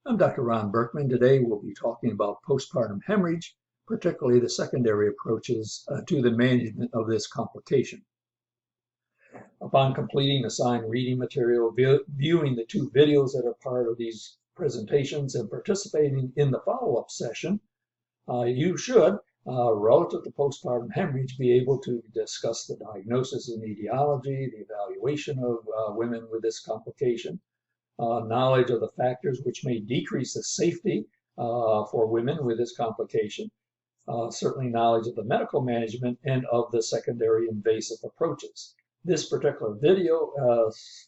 I'm Dr. Ron Berkman. Today we'll be talking about postpartum hemorrhage, particularly the secondary approaches to the management of this complication. Upon completing assigned reading material, viewing the 2 videos that are part of these presentations, and participating in the follow-up session, you should, relative to postpartum hemorrhage, be able to discuss the diagnosis and etiology, the evaluation of women with this complication, knowledge of the factors which may decrease the safety for women with this complication, certainly knowledge of the medical management and of the secondary invasive approaches. This particular video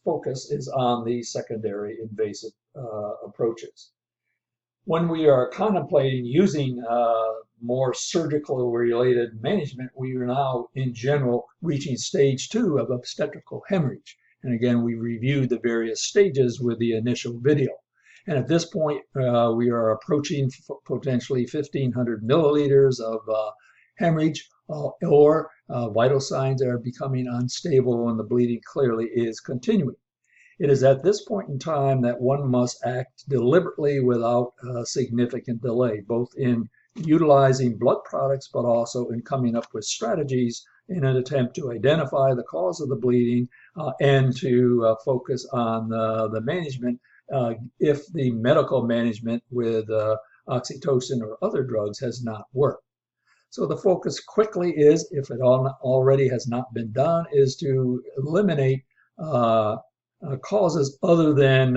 focus is on the secondary invasive approaches. When we are contemplating using more surgical related management, we are now in general reaching stage 2 of obstetrical hemorrhage. And again, we reviewed the various stages with the initial video. And at this point, we are approaching potentially 1,500 milliliters of hemorrhage or vital signs are becoming unstable and the bleeding clearly is continuing. It is at this point in time that one must act deliberately without significant delay, both in utilizing blood products, but also in coming up with strategies in an attempt to identify the cause of the bleeding and to focus on the management if the medical management with oxytocin or other drugs has not worked. So the focus quickly is, if it already has not been done, is to eliminate causes other than,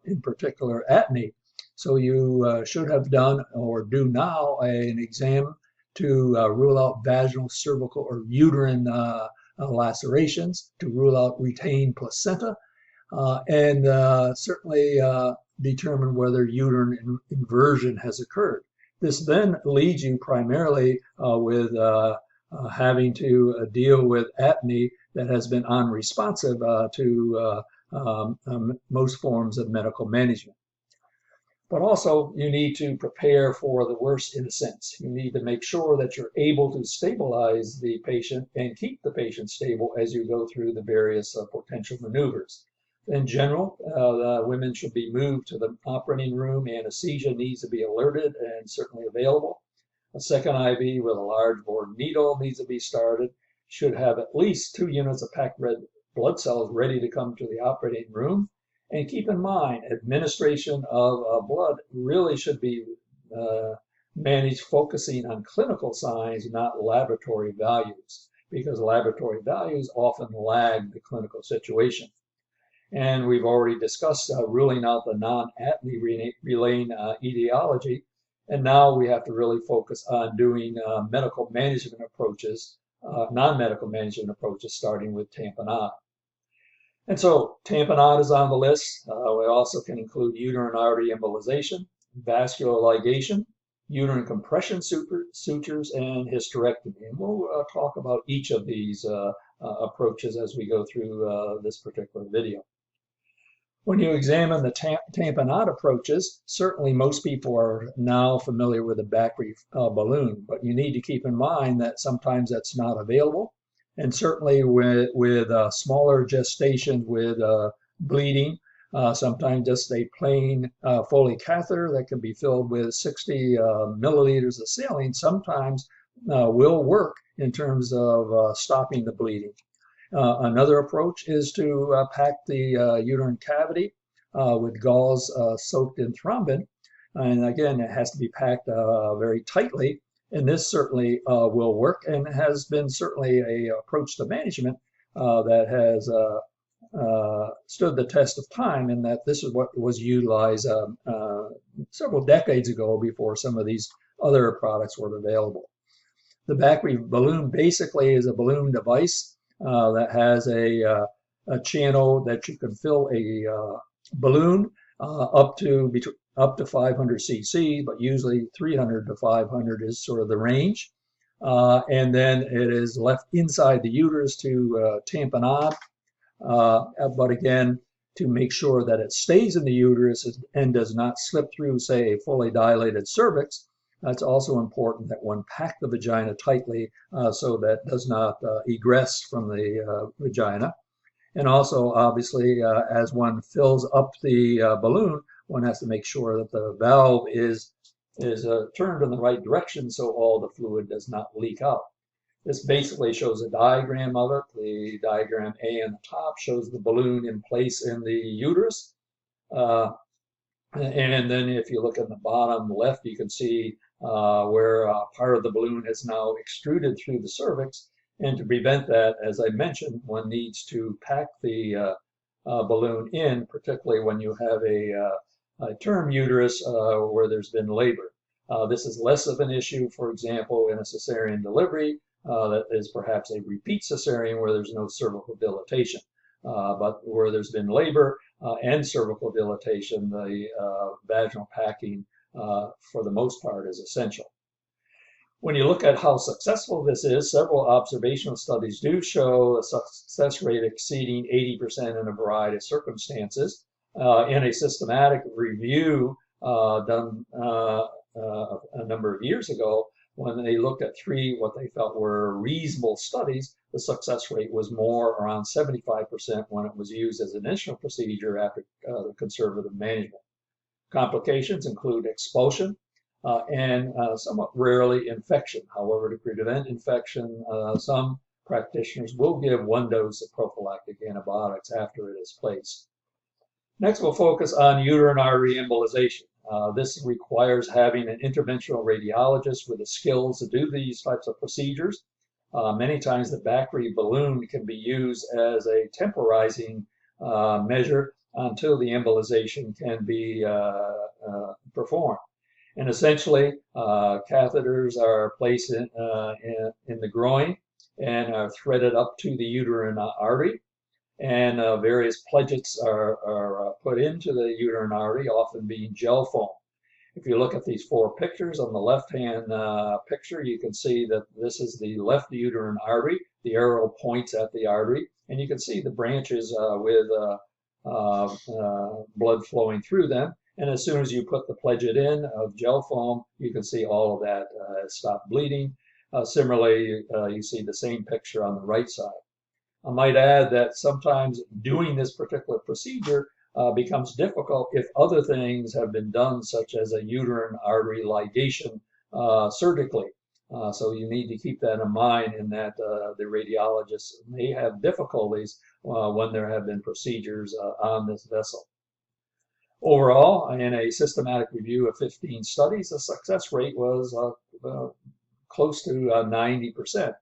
in particular, apnea. So you should have done or do now an exam to rule out vaginal, cervical, or uterine lacerations, to rule out retained placenta, and certainly determine whether uterine inversion has occurred. This then leads you primarily with having to deal with apnea that has been unresponsive to most forms of medical management. But also, you need to prepare for the worst in a sense. You need to make sure that you're able to stabilize the patient and keep the patient stable as you go through the various potential maneuvers. In general, women should be moved to the operating room. Anesthesia needs to be alerted and certainly available. A second IV with a large bore needle needs to be started. Should have at least 2 units of packed red blood cells ready to come to the operating room. And keep in mind, administration of blood really should be managed focusing on clinical signs, not laboratory values, because laboratory values often lag the clinical situation. And we've already discussed ruling out the non-apnea relaying etiology. And now we have to really focus on doing medical management approaches, non-medical management approaches, starting with tamponade. And so tamponade is on the list. We also can include uterine artery embolization, vascular ligation, uterine compression sutures, and hysterectomy. And we'll talk about each of these approaches as we go through this particular video. When you examine the tamponade approaches, certainly most people are now familiar with the Bakri balloon, but you need to keep in mind that sometimes that's not available. And certainly with smaller gestations with bleeding, sometimes just a plain Foley catheter that can be filled with 60 milliliters of saline sometimes will work in terms of stopping the bleeding. Another approach is to pack the uterine cavity with gauze soaked in thrombin. And again, it has to be packed very tightly. And this certainly will work and has been certainly an approach to management that has stood the test of time, in that this is what was utilized several decades ago before some of these other products were available. The Bakri balloon basically is a balloon device that has a channel that you can fill a balloon up to 500 cc, but usually 300 to 500 is sort of the range. And then it is left inside the uterus to tamponade, but again, to make sure that it stays in the uterus and does not slip through, say, a fully dilated cervix. It's also important that one pack the vagina tightly so that does not egress from the vagina. And also, obviously, as one fills up the balloon, one has to make sure that the valve is turned in the right direction so all the fluid does not leak out. This basically shows a diagram of it. The diagram A on the top shows the balloon in place in the uterus. And then if you look at the bottom left, you can see where part of the balloon is now extruded through the cervix. And to prevent that, as I mentioned, one needs to pack the balloon in, particularly when you have a term uterus where there's been labor. This is less of an issue, for example, in a cesarean delivery that is perhaps a repeat cesarean where there's no cervical dilatation. But where there's been labor and cervical dilatation, the vaginal packing, for the most part, is essential. When you look at how successful this is, several observational studies do show a success rate exceeding 80% in a variety of circumstances. In a systematic review done a number of years ago, when they looked at three what they felt were reasonable studies, the success rate was more around 75% when it was used as an initial procedure after conservative management. Complications include expulsion and somewhat rarely infection. However, to prevent infection, some practitioners will give one dose of prophylactic antibiotics after it is placed. Next, we'll focus on uterine artery embolization. This requires having an interventional radiologist with the skills to do these types of procedures. Many times the Bacri balloon can be used as a temporizing measure until the embolization can be performed. And essentially, catheters are placed in the groin and are threaded up to the uterine artery. And various pledgets are put into the uterine artery, often being gel foam. If you look at these four pictures, on the left-hand picture, you can see that this is the left uterine artery. The arrow points at the artery, and you can see the branches with blood flowing through them. And as soon as you put the pledget in of gel foam, you can see all of that has stopped bleeding. Similarly, you see the same picture on the right side. I might add that sometimes doing this particular procedure becomes difficult if other things have been done, such as a uterine artery ligation surgically. So you need to keep that in mind, in that the radiologists may have difficulties when there have been procedures on this vessel. Overall, in a systematic review of 15 studies, the success rate was close to 90%.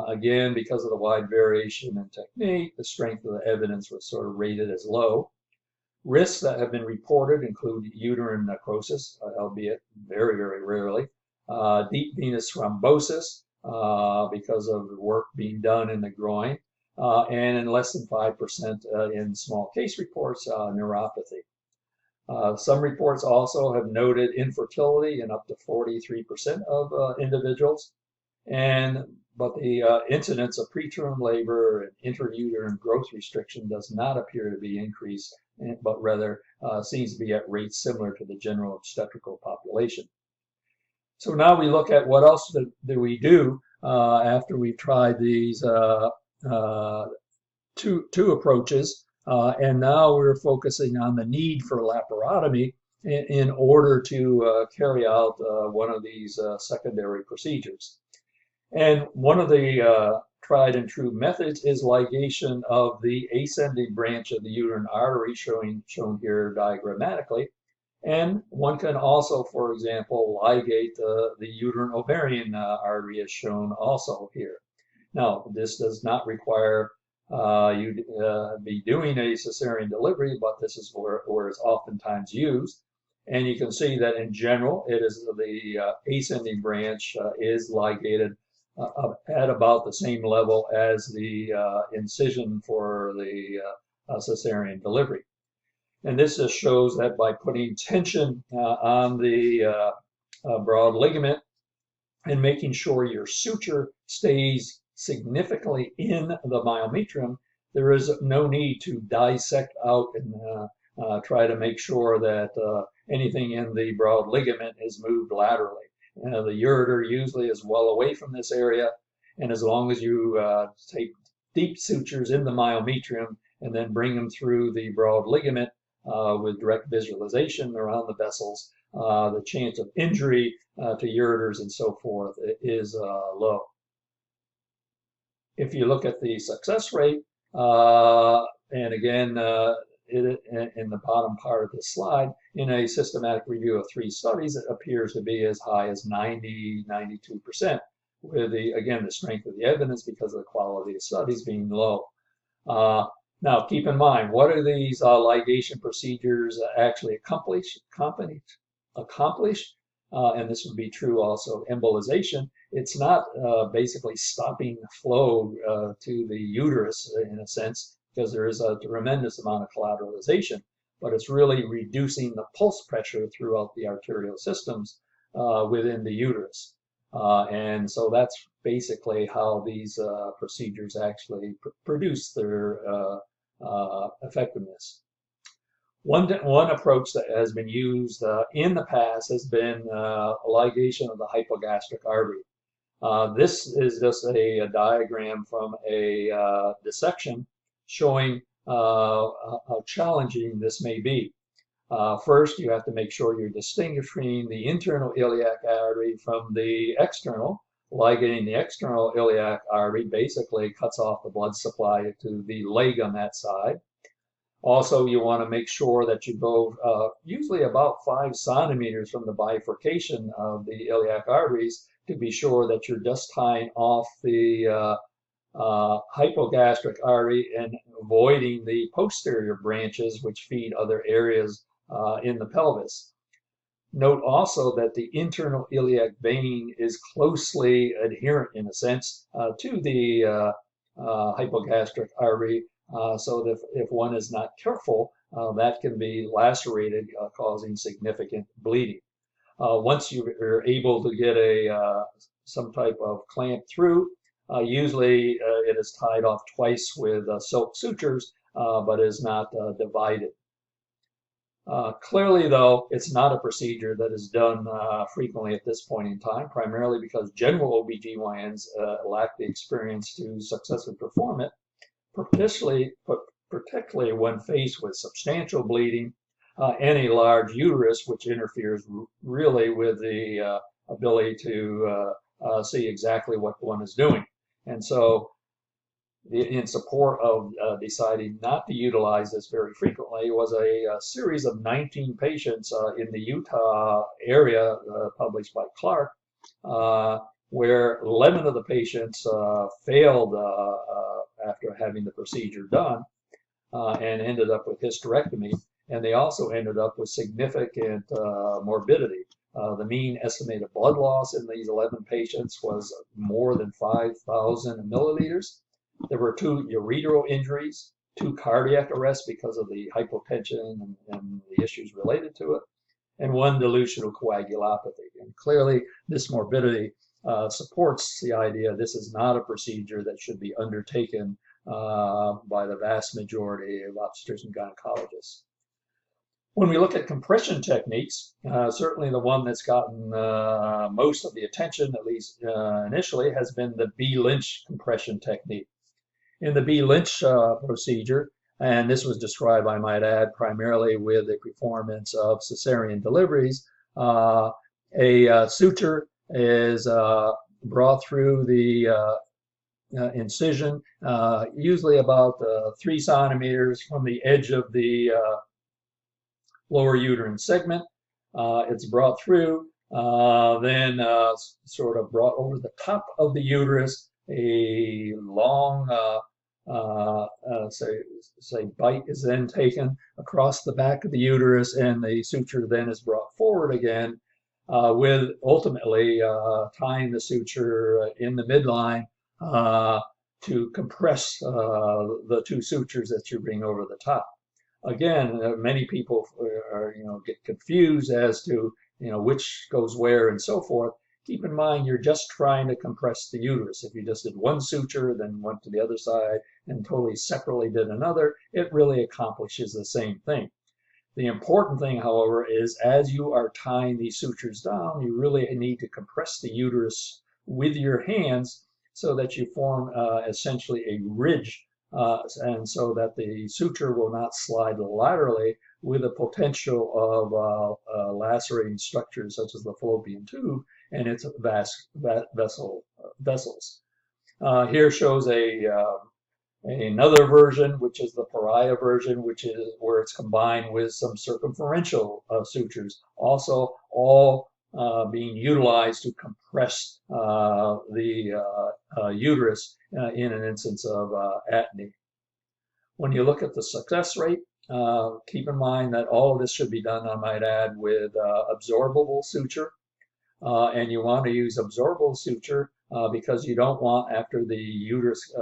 Again, because of the wide variation in technique, the strength of the evidence was sort of rated as low. Risks that have been reported include uterine necrosis, albeit very, very rarely, deep venous thrombosis because of the work being done in the groin, and in less than 5% in small case reports, neuropathy. Some reports also have noted infertility in up to 43% of individuals. But the incidence of preterm labor and intrauterine growth restriction does not appear to be increased, but rather seems to be at rates similar to the general obstetrical population. So now we look at what else do we do after we've tried these two approaches, and now we're focusing on the need for laparotomy in order to carry out one of these secondary procedures. And one of the tried and true methods is ligation of the ascending branch of the uterine artery, shown here diagrammatically. And one can also, for example, ligate the uterine ovarian artery, as shown also here. Now, this does not require you be doing a cesarean delivery, but this is where it's oftentimes used. And you can see that in general, it is the ascending branch is ligated at about the same level as the incision for the cesarean delivery. And this just shows that by putting tension on the broad ligament and making sure your suture stays significantly in the myometrium, there is no need to dissect out and try to make sure that anything in the broad ligament is moved laterally. The ureter usually is well away from this area, and as long as you take deep sutures in the myometrium and then bring them through the broad ligament, with direct visualization around the vessels, the chance of injury to ureters and so forth is low. If you look at the success rate, and again, in the bottom part of this slide, in a systematic review of 3 studies, it appears to be as high as 90, 92%, with again, the strength of the evidence because of the quality of studies being low. Now, keep in mind, what are these ligation procedures actually accomplish? And this would be true also of embolization. It's not basically stopping the flow to the uterus in a sense, because there is a tremendous amount of collateralization, but it's really reducing the pulse pressure throughout the arterial systems within the uterus. And so that's basically how these procedures actually produce their effectiveness. One approach that has been used in the past has been ligation of the hypogastric artery. This is just a diagram from a dissection showing how challenging this may be. First, you have to make sure you're distinguishing the internal iliac artery from the external. Ligating the external iliac artery basically cuts off the blood supply to the leg on that side. Also, you want to make sure that you go usually about 5 centimeters from the bifurcation of the iliac arteries to be sure that you're just tying off the hypogastric artery and avoiding the posterior branches which feed other areas in the pelvis. Note also that the internal iliac vein is closely adherent in a sense to the hypogastric artery, so that if one is not careful, that can be lacerated, causing significant bleeding. Once you're able to get some type of clamp through, usually it is tied off twice with silk sutures, but is not divided. Clearly, though, it's not a procedure that is done frequently at this point in time, primarily because general OBGYNs lack the experience to successfully perform it, particularly when faced with substantial bleeding and a large uterus, which interferes really with the ability to see exactly what one is doing. And so, in support of deciding not to utilize this very frequently was a series of 19 patients in the Utah area published by Clark, where 11 of the patients failed after having the procedure done and ended up with hysterectomy, and they also ended up with significant morbidity. The mean estimated blood loss in these 11 patients was more than 5,000 milliliters. There were 2 ureteral injuries, 2 cardiac arrests because of the hypotension and the issues related to it, and 1 dilutional coagulopathy. And clearly, this morbidity supports the idea this is not a procedure that should be undertaken by the vast majority of obstetricians and gynecologists. When we look at compression techniques, certainly the one that's gotten most of the attention, at least initially, has been the B. Lynch compression technique. In the B. Lynch procedure, and this was described, I might add, primarily with the performance of cesarean deliveries, a suture is brought through the incision, usually about 3 centimeters from the edge of the lower uterine segment. It's brought through, then sort of brought over the top of the uterus. A long, say bite is then taken across the back of the uterus, and the suture then is brought forward again, with ultimately tying the suture in the midline to compress the 2 sutures that you bring over the top. Again, many people get confused as to which goes where and so forth. Keep in mind, you're just trying to compress the uterus. If you just did 1 suture, then went to the other side, and totally separately did another, it really accomplishes the same thing. The important thing, however, is as you are tying these sutures down, you really need to compress the uterus with your hands so that you form essentially a ridge and so that the suture will not slide laterally with the potential of lacerating structures such as the fallopian tube and its vessels. Here shows another version, which is the pariah version, which is where it's combined with some circumferential sutures, also all being utilized to compress the uterus in an instance of atony. When you look at the success rate, keep in mind that all of this should be done, I might add, with absorbable suture. And you want to use absorbable suture because you don't want, after the uterus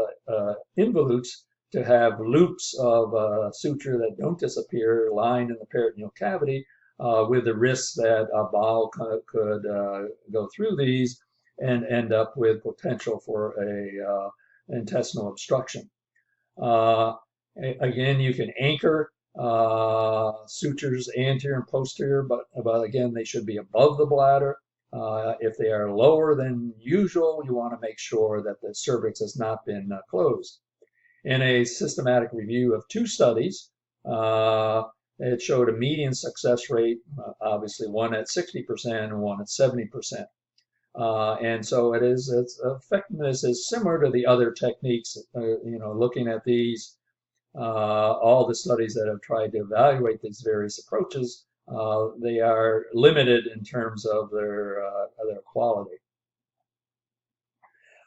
involutes, to have loops of suture that don't disappear lying in the peritoneal cavity, with the risk that a bowel could go through these and end up with potential for a intestinal obstruction. Again, you can anchor sutures anterior and posterior, but again, they should be above the bladder. If they are lower than usual, you want to make sure that the cervix has not been closed. In a systematic review of 2 studies, it showed a median success rate, obviously one at 60% and one at 70%. And so its effectiveness is similar to the other techniques. Looking at these, all the studies that have tried to evaluate these various approaches, they are limited in terms of their quality.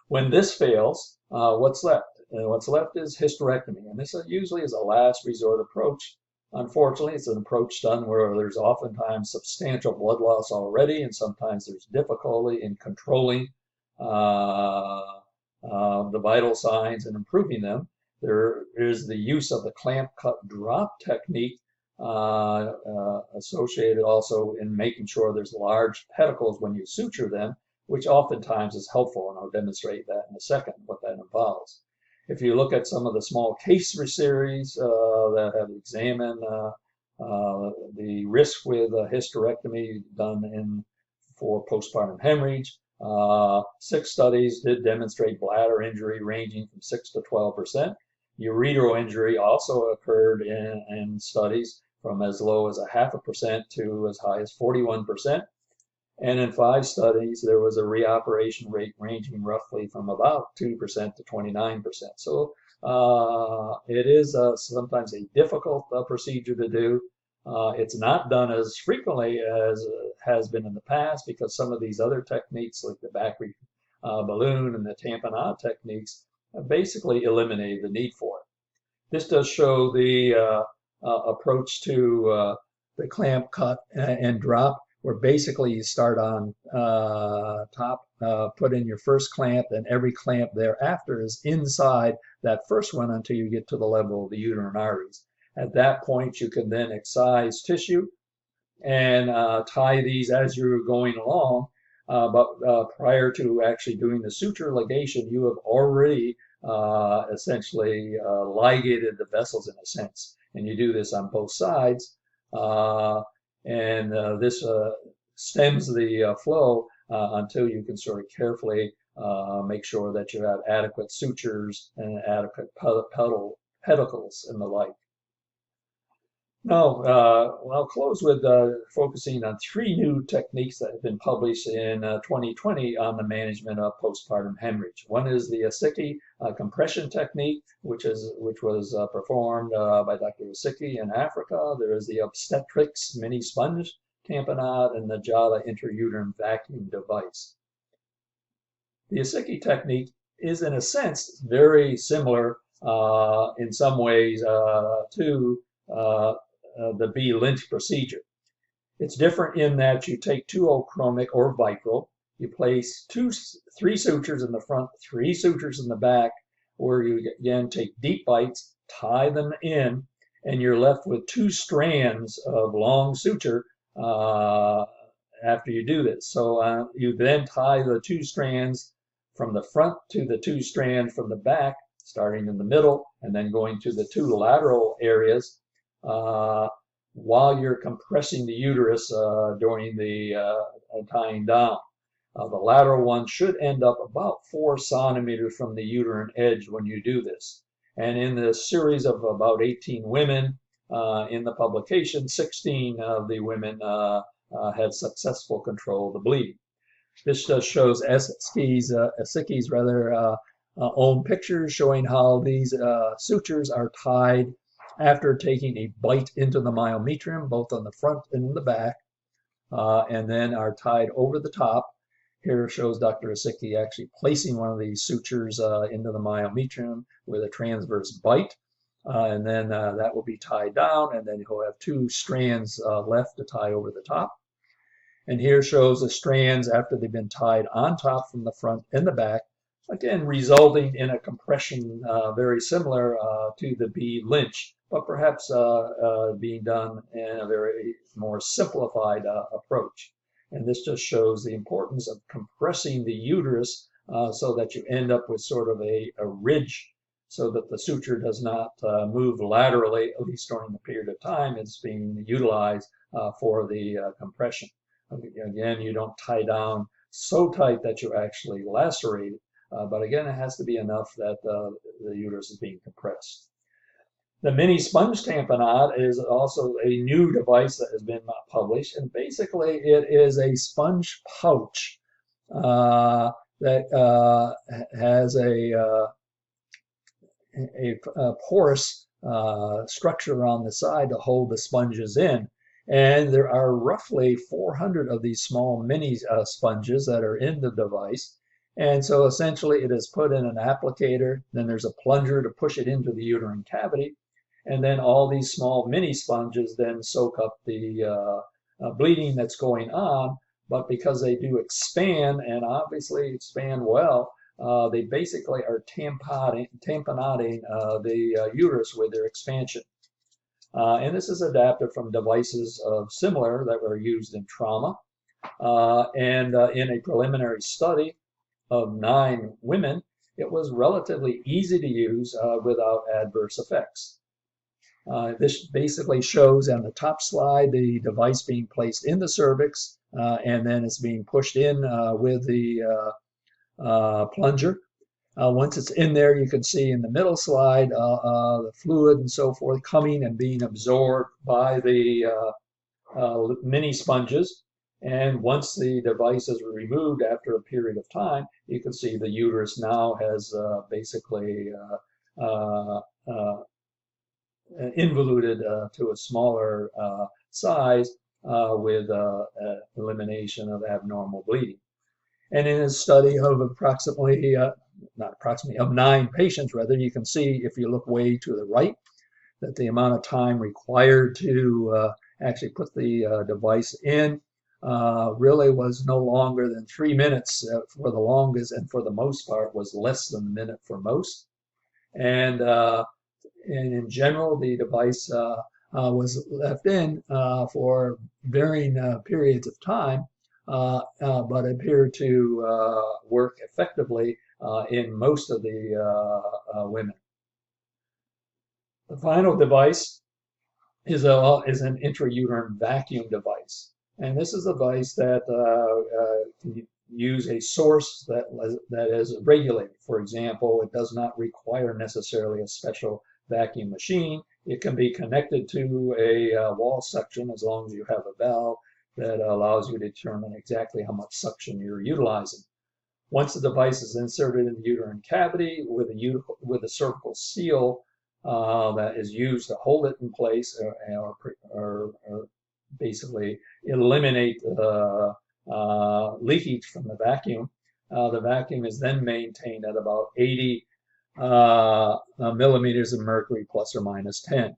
When this fails, what's left? And what's left is hysterectomy, and this usually is a last resort approach. Unfortunately, it's an approach done where there's oftentimes substantial blood loss already, and sometimes there's difficulty in controlling the vital signs and improving them. There is the use of the clamp cut drop technique associated also in making sure there's large pedicles when you suture them, which oftentimes is helpful, and I'll demonstrate that in a second, what that involves. If you look at some of the small case series that have examined the risk with hysterectomy done for postpartum hemorrhage, 6 studies did demonstrate bladder injury ranging from 6 to 12%. Ureteral injury also occurred in studies from as low as 0.5% to as high as 41%. And in 5 studies, there was a reoperation rate ranging roughly from about 2% to 29%. So it is sometimes a difficult procedure to do. It's not done as frequently as has been in the past because some of these other techniques, like the Bacri balloon and the tamponade techniques, basically eliminate the need for it. This does show the approach to the clamp cut and drop, where basically you start on top, put in your first clamp, and every clamp thereafter is inside that first one until you get to the level of the uterine arteries. At that point, you can then excise tissue and tie these as you're going along. But prior to actually doing the suture ligation, you have already essentially ligated the vessels in a sense. And you do this on both sides. This stems the flow until you can sort of carefully make sure that you have adequate sutures and adequate pedicles and the like. Now, I'll close with focusing on 3 new techniques that have been published in 2020 on the management of postpartum hemorrhage. One is the Issiki compression technique, which was performed by Dr. Issiki in Africa. There is the obstetrics mini sponge tamponade and the Jada intrauterine vacuum device. The Issiki technique is, in a sense, very similar in some ways to the B. Lynch procedure. It's different in that you take 2 ochromic or vicryl, you place 3 sutures in the front, 3 sutures in the back, where you again take deep bites, tie them in, and you're left with 2 strands of long suture after you do this. So you then tie the 2 strands from the front to the 2 strands from the back, starting in the middle and then going to the 2 lateral areas while you're compressing the uterus during the tying down. The lateral one should end up about 4 centimeters from the uterine edge when you do this. And in the series of about 18 women in the publication, 16 of the women had successful control of the bleeding. This just shows Esicki's own pictures showing how these sutures are tied after taking a bite into the myometrium, both on the front and in the back, and then are tied over the top. Here shows Dr. Esicki actually placing one of these sutures into the myometrium with a transverse bite. And then that will be tied down, and then he'll have two strands left to tie over the top. And here shows the strands after they've been tied on top from the front and the back, again resulting in a compression very similar to the B Lynch, but perhaps being done in a very more simplified approach. And this just shows the importance of compressing the uterus so that you end up with sort of a ridge, so that the suture does not move laterally, at least during the period of time it's being utilized for the compression. Again, you don't tie down so tight that you actually lacerate it, but again, it has to be enough that the uterus is being compressed. The mini sponge tamponade is also a new device that has been published, and basically it is a sponge pouch that has a porous structure around the side to hold the sponges in. And there are roughly 400 of these small mini sponges that are in the device. And so essentially it is put in an applicator, then there's a plunger to push it into the uterine cavity, and then all these small mini sponges then soak up the bleeding that's going on. But because they do expand, and obviously expand well, they basically are tamponading the uterus with their expansion. And this is adapted from devices similar that were used in trauma. In a preliminary study of 9 women, it was relatively easy to use without adverse effects. This basically shows on the top slide the device being placed in the cervix, and then it's being pushed in with the plunger. Once it's in there, you can see in the middle slide the fluid and so forth coming and being absorbed by the mini sponges. And once the device is removed after a period of time, you can see the uterus now has basically involuted to a smaller size with elimination of abnormal bleeding. And in a study of approximately, of 9 patients, rather, you can see if you look way to the right that the amount of time required to actually put the device in really was no longer than 3 minutes for the longest, and for the most part was less than a minute for most. And in general, the device was left in for varying periods of time, but appeared to work effectively in most of the women. The final device is an intrauterine vacuum device. And this is a device that can use a source that is regulated. For example, it does not require necessarily a special vacuum machine. It can be connected to a wall suction as long as you have a valve that allows you to determine exactly how much suction you're utilizing. Once the device is inserted in the uterine cavity with a cervical seal that is used to hold it in place or basically eliminate the leakage from the vacuum is then maintained at about 80 millimeters of mercury plus or minus 10.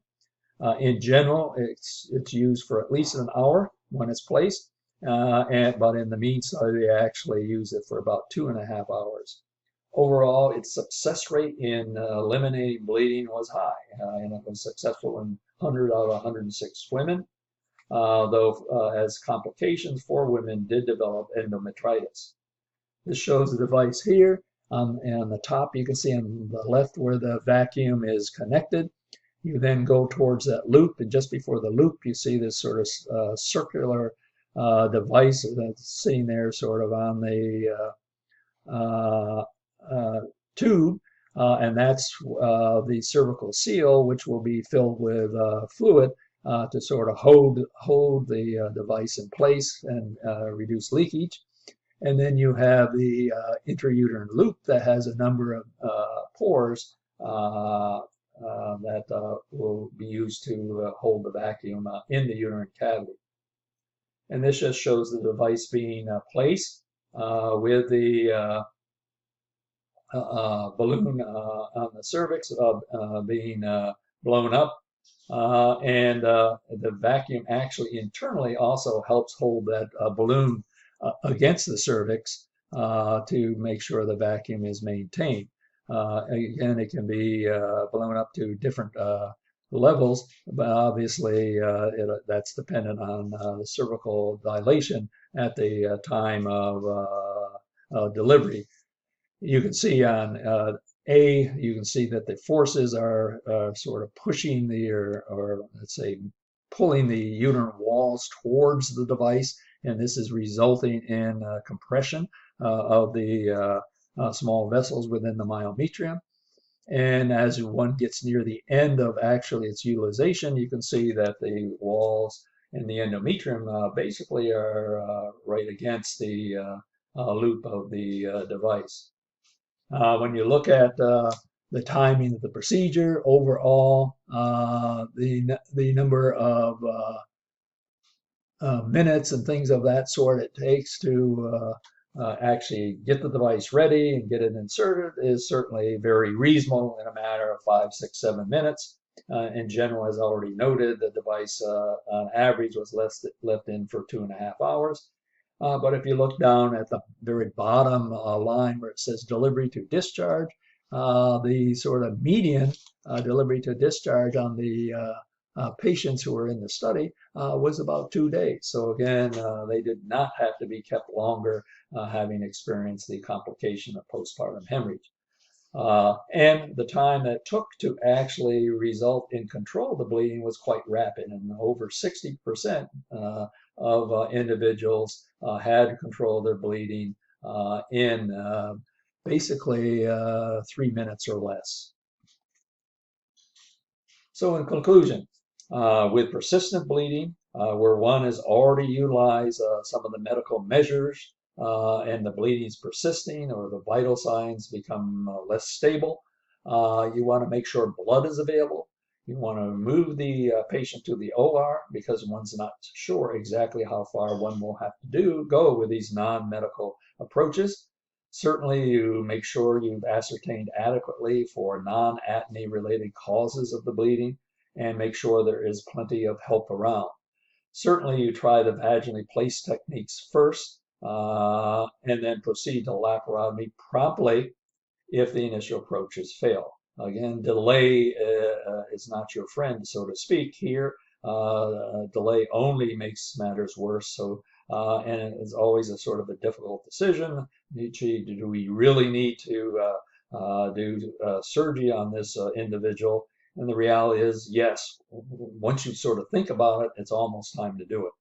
In general, it's used for at least an hour when it's placed, but in the mean study, they actually use it for about 2.5 hours. Overall, its success rate in eliminating bleeding was high, and it was successful in 100 out of 106 women, though as complications, 4 women did develop endometritis. This shows the device here. And on the top, you can see on the left where the vacuum is connected. You then go towards that loop, and just before the loop, you see this sort of circular device that's sitting there sort of on the tube. and that's the cervical seal, which will be filled with fluid to sort of hold the device in place and reduce leakage. And then you have the intrauterine loop that has a number of pores that will be used to hold the vacuum in the uterine cavity. And this just shows the device being placed with the balloon on the cervix being blown up. And the vacuum actually internally also helps hold that balloon against the cervix to make sure the vacuum is maintained. Again, it can be blown up to different levels, but obviously that's dependent on the cervical dilation at the time of delivery. You can see on you can see that the forces are sort of pushing or let's say pulling the uterine walls towards the device, and this is resulting in compression of the small vessels within the myometrium. And as one gets near the end of actually its utilization, you can see that the walls in the endometrium basically are right against the loop of the device. When you look at the timing of the procedure, overall, the number of minutes and things of that sort it takes to actually get the device ready and get it inserted is certainly very reasonable in a matter of 5, 6, 7 minutes. In general, as already noted, the device on average was left in for 2.5 hours. But if you look down at the very bottom line where it says delivery to discharge, the sort of median delivery to discharge on the patients who were in the study was about 2 days. So again, they did not have to be kept longer having experienced the complication of postpartum hemorrhage. And the time that took to actually result in control of the bleeding was quite rapid, and over 60% of individuals had control of their bleeding in basically 3 minutes or less. So in conclusion, with persistent bleeding, where one has already utilized some of the medical measures and the bleeding is persisting or the vital signs become less stable, you want to make sure blood is available. You want to move the patient to the OR because one's not sure exactly how far one will have to go with these non-medical approaches. Certainly, you make sure you've ascertained adequately for non-atony related causes of the bleeding and make sure there is plenty of help around. Certainly, you try the vaginally placed techniques first and then proceed to laparotomy promptly if the initial approaches fail. Again, delay is not your friend, so to speak. Here, delay only makes matters worse. So, and it's always a sort of a difficult decision. Do we really need to do surgery on this individual? And the reality is, yes, once you sort of think about it, it's almost time to do it.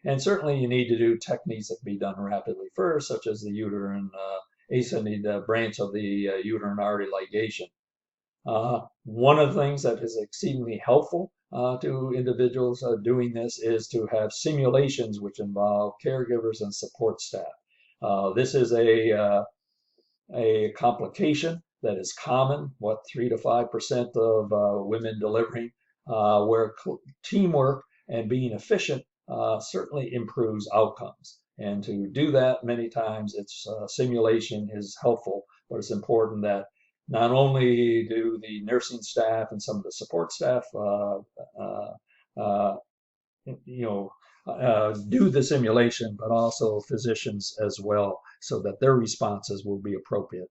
And certainly you need to do techniques that can be done rapidly first, such as the uterine ascending branch of the uterine artery ligation. One of the things that is exceedingly helpful to individuals doing this is to have simulations which involve caregivers and support staff. This is a complication that is common, 3 to 5% of women delivering, where teamwork and being efficient certainly improves outcomes. And to do that, many times it's simulation is helpful, but it's important that not only do the nursing staff and some of the support staff do the simulation, but also physicians as well, so that their responses will be appropriate.